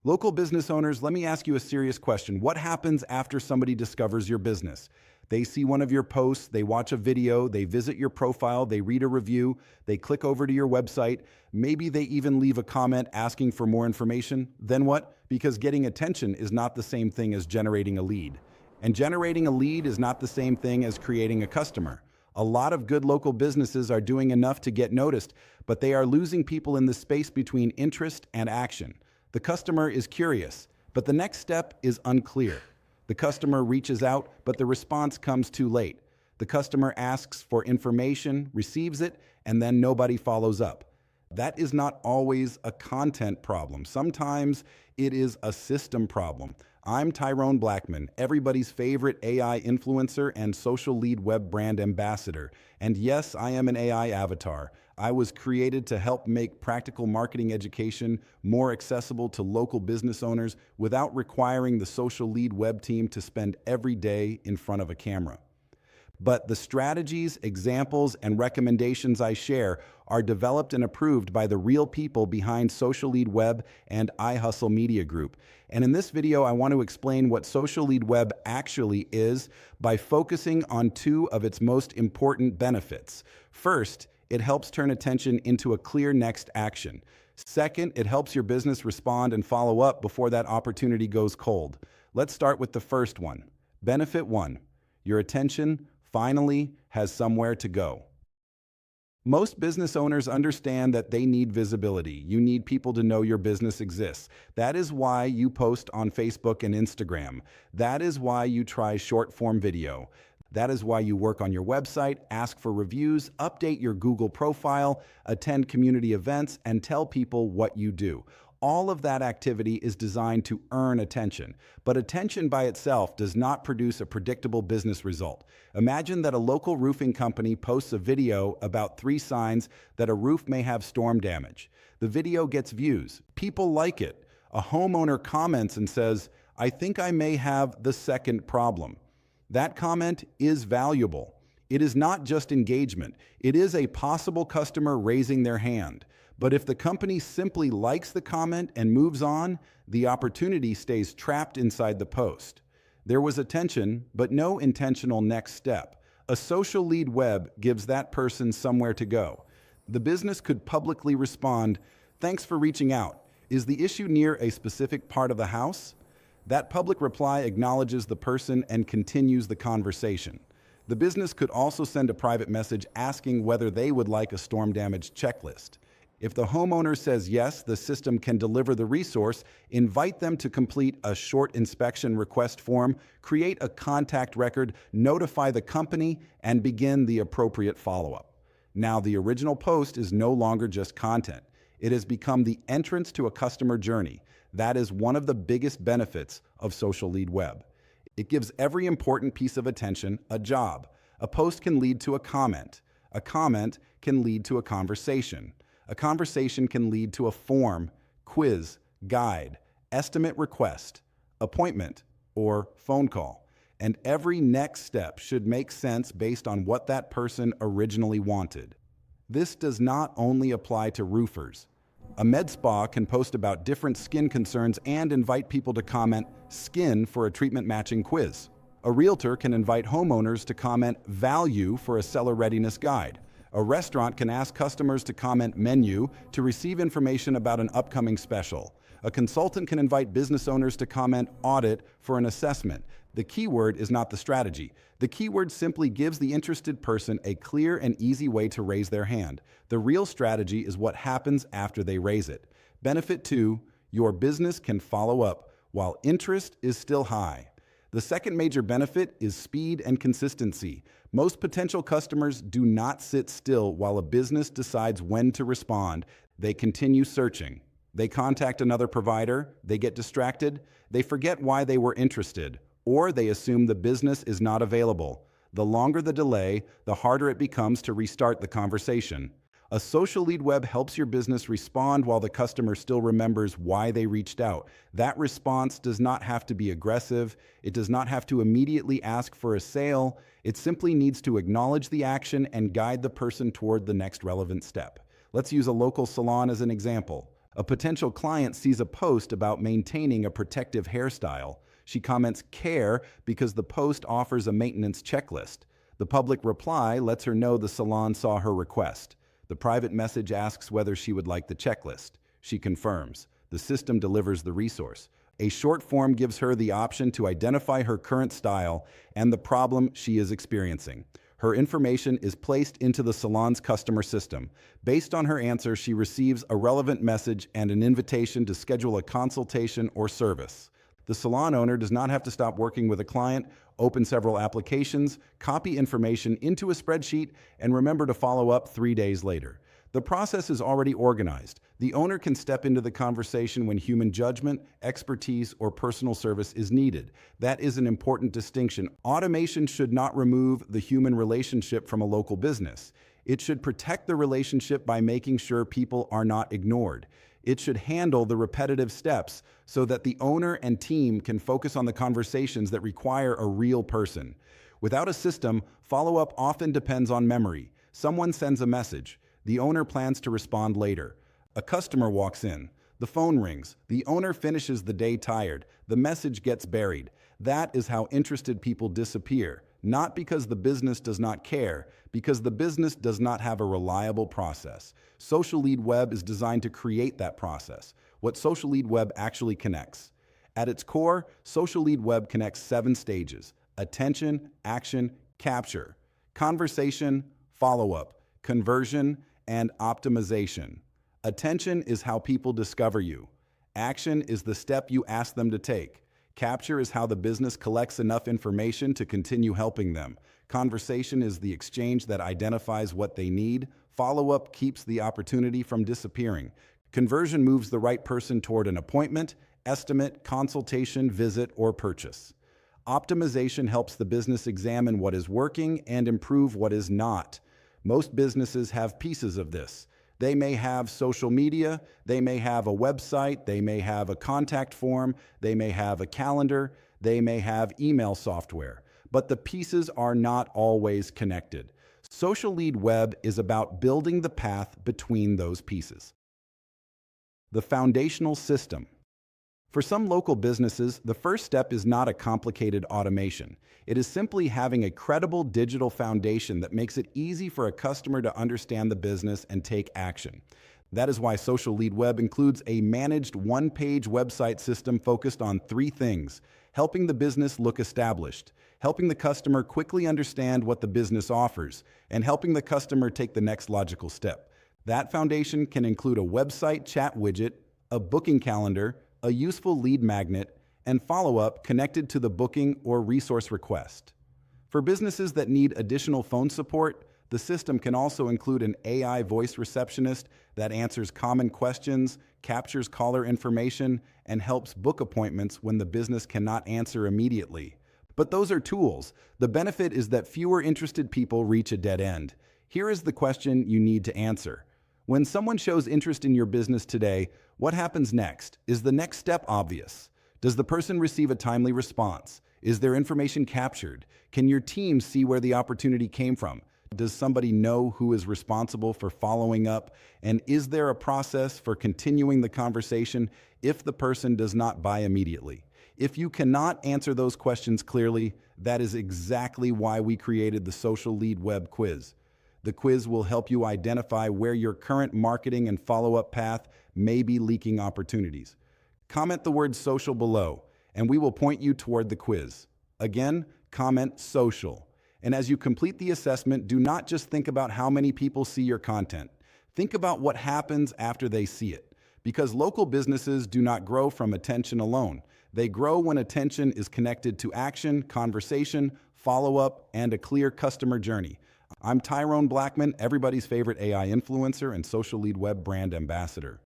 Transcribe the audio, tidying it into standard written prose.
Local business owners, let me ask you a serious question. What happens after somebody discovers your business? They see one of your posts, they watch a video, they visit your profile, they read a review, they click over to your website, maybe they even leave a comment asking for more information. Then what? Because getting attention is not the same thing as generating a lead. And generating a lead is not the same thing as creating a customer. A lot of good local businesses are doing enough to get noticed, but they are losing people in the space between interest and action. The customer is curious, but the next step is unclear. The customer reaches out, but the response comes too late. The customer asks for information, receives it, and then nobody follows up. That is not always a content problem. Sometimes it is a system problem. I'm Tyrone Blackman, everybody's favorite AI influencer and social lead web brand ambassador. And yes, I am an AI avatar. I was created to help make practical marketing education more accessible to local business owners without requiring the social lead web team to spend every day in front of a camera. But the strategies, examples, and recommendations I share are developed and approved by the real people behind Social Lead Web and iHustle Media Group. And in this video, I want to explain what Social Lead Web actually is by focusing on two of its most important benefits. First, it helps turn attention into a clear next action. Second, it helps your business respond and follow up before that opportunity goes cold. Let's start with the first one. Benefit 1. Your attention finally has somewhere to go. Most business owners understand that they need visibility. You need people to know your business exists. That is why you post on Facebook and Instagram. That is why you try short-form video. That is why you work on your website, ask for reviews, update your Google profile, attend community events, and tell people what you do. All of that activity is designed to earn attention, but attention by itself does not produce a predictable business result. Imagine that a local roofing company posts a video about 3 signs that a roof may have storm damage. The video gets views. People like it. A homeowner comments and says, "I think I may have the second problem." That comment is valuable. It is not just engagement. It is a possible customer raising their hand. But if the company simply likes the comment and moves on, the opportunity stays trapped inside the post. There was attention, but no intentional next step. A social lead web gives that person somewhere to go. The business could publicly respond, "Thanks for reaching out. Is the issue near a specific part of the house?" That public reply acknowledges the person and continues the conversation. The business could also send a private message asking whether they would like a storm damage checklist. If the homeowner says yes, the system can deliver the resource, invite them to complete a short inspection request form, create a contact record, notify the company, and begin the appropriate follow-up. Now, the original post is no longer just content. It has become the entrance to a customer journey. That is one of the biggest benefits of Social Lead Web. It gives every important piece of attention a job. A post can lead to a comment. A comment can lead to a conversation. A conversation can lead to a form, quiz, guide, estimate request, appointment, or phone call. And every next step should make sense based on what that person originally wanted. This does not only apply to roofers. A med spa can post about different skin concerns and invite people to comment "skin" for a treatment matching quiz. A realtor can invite homeowners to comment "value" for a seller readiness guide. A restaurant can ask customers to comment "menu" to receive information about an upcoming special. A consultant can invite business owners to comment "audit" for an assessment. The keyword is not the strategy. The keyword simply gives the interested person a clear and easy way to raise their hand. The real strategy is what happens after they raise it. Benefit 2, your business can follow up while interest is still high. The second major benefit is speed and consistency. Most potential customers do not sit still while a business decides when to respond. They continue searching. They contact another provider, they get distracted, they forget why they were interested, or they assume the business is not available. The longer the delay, the harder it becomes to restart the conversation. A social lead web helps your business respond while the customer still remembers why they reached out. That response does not have to be aggressive. It does not have to immediately ask for a sale. It simply needs to acknowledge the action and guide the person toward the next relevant step. Let's use a local salon as an example. A potential client sees a post about maintaining a protective hairstyle. She comments care because the post offers a maintenance checklist. The public reply lets her know the salon saw her request. The private message asks whether she would like the checklist. She confirms. The system delivers the resource. A short form gives her the option to identify her current style and the problem she is experiencing. Her information is placed into the salon's customer system. Based on her answer, she receives a relevant message and an invitation to schedule a consultation or service. The salon owner does not have to stop working with a client, open several applications, copy information into a spreadsheet, and remember to follow up 3 days later. The process is already organized. The owner can step into the conversation when human judgment, expertise, or personal service is needed. That is an important distinction. Automation should not remove the human relationship from a local business. It should protect the relationship by making sure people are not ignored. It should handle the repetitive steps so that the owner and team can focus on the conversations that require a real person. Without a system, follow-up often depends on memory. Someone sends a message. The owner plans to respond later. A customer walks in. The phone rings. The owner finishes the day tired. The message gets buried. That is how interested people disappear. Not because the business does not care, because the business does not have a reliable process. Social Lead Web is designed to create that process. What Social Lead Web actually connects. At its core, Social Lead Web connects 7 stages: attention, action, capture, conversation, follow-up, conversion, and optimization. Attention is how people discover you. Action is the step you ask them to take. Capture is how the business collects enough information to continue helping them. Conversation is the exchange that identifies what they need. Follow-up keeps the opportunity from disappearing. Conversion moves the right person toward an appointment, estimate, consultation, visit, or purchase. Optimization helps the business examine what is working and improve what is not. Most businesses have pieces of this. They may have social media, they may have a website, they may have a contact form, they may have a calendar, they may have email software, but the pieces are not always connected. Social Lead Web is about building the path between those pieces. The foundational system. For some local businesses, the first step is not a complicated automation. It is simply having a credible digital foundation that makes it easy for a customer to understand the business and take action. That is why Social Lead Web includes a managed one-page website system focused on 3 things: helping the business look established, helping the customer quickly understand what the business offers, and helping the customer take the next logical step. That foundation can include a website chat widget, a booking calendar, a useful lead magnet, and follow-up connected to the booking or resource request. For businesses that need additional phone support, the system can also include an AI voice receptionist that answers common questions, captures caller information, and helps book appointments when the business cannot answer immediately. But those are tools. The benefit is that fewer interested people reach a dead end. Here is the question you need to answer. When someone shows interest in your business today, what happens next? Is the next step obvious? Does the person receive a timely response? Is their information captured? Can your team see where the opportunity came from? Does somebody know who is responsible for following up? And is there a process for continuing the conversation if the person does not buy immediately? If you cannot answer those questions clearly, that is exactly why we created the Social Lead Web quiz. The quiz will help you identify where your current marketing and follow-up path may be leaking opportunities. Comment the word social below, and we will point you toward the quiz. Again, comment social. And as you complete the assessment, do not just think about how many people see your content. Think about what happens after they see it. Because local businesses do not grow from attention alone. They grow when attention is connected to action, conversation, follow-up, and a clear customer journey. I'm Tyrone Blackman, everybody's favorite AI influencer and Social Lead Web brand ambassador.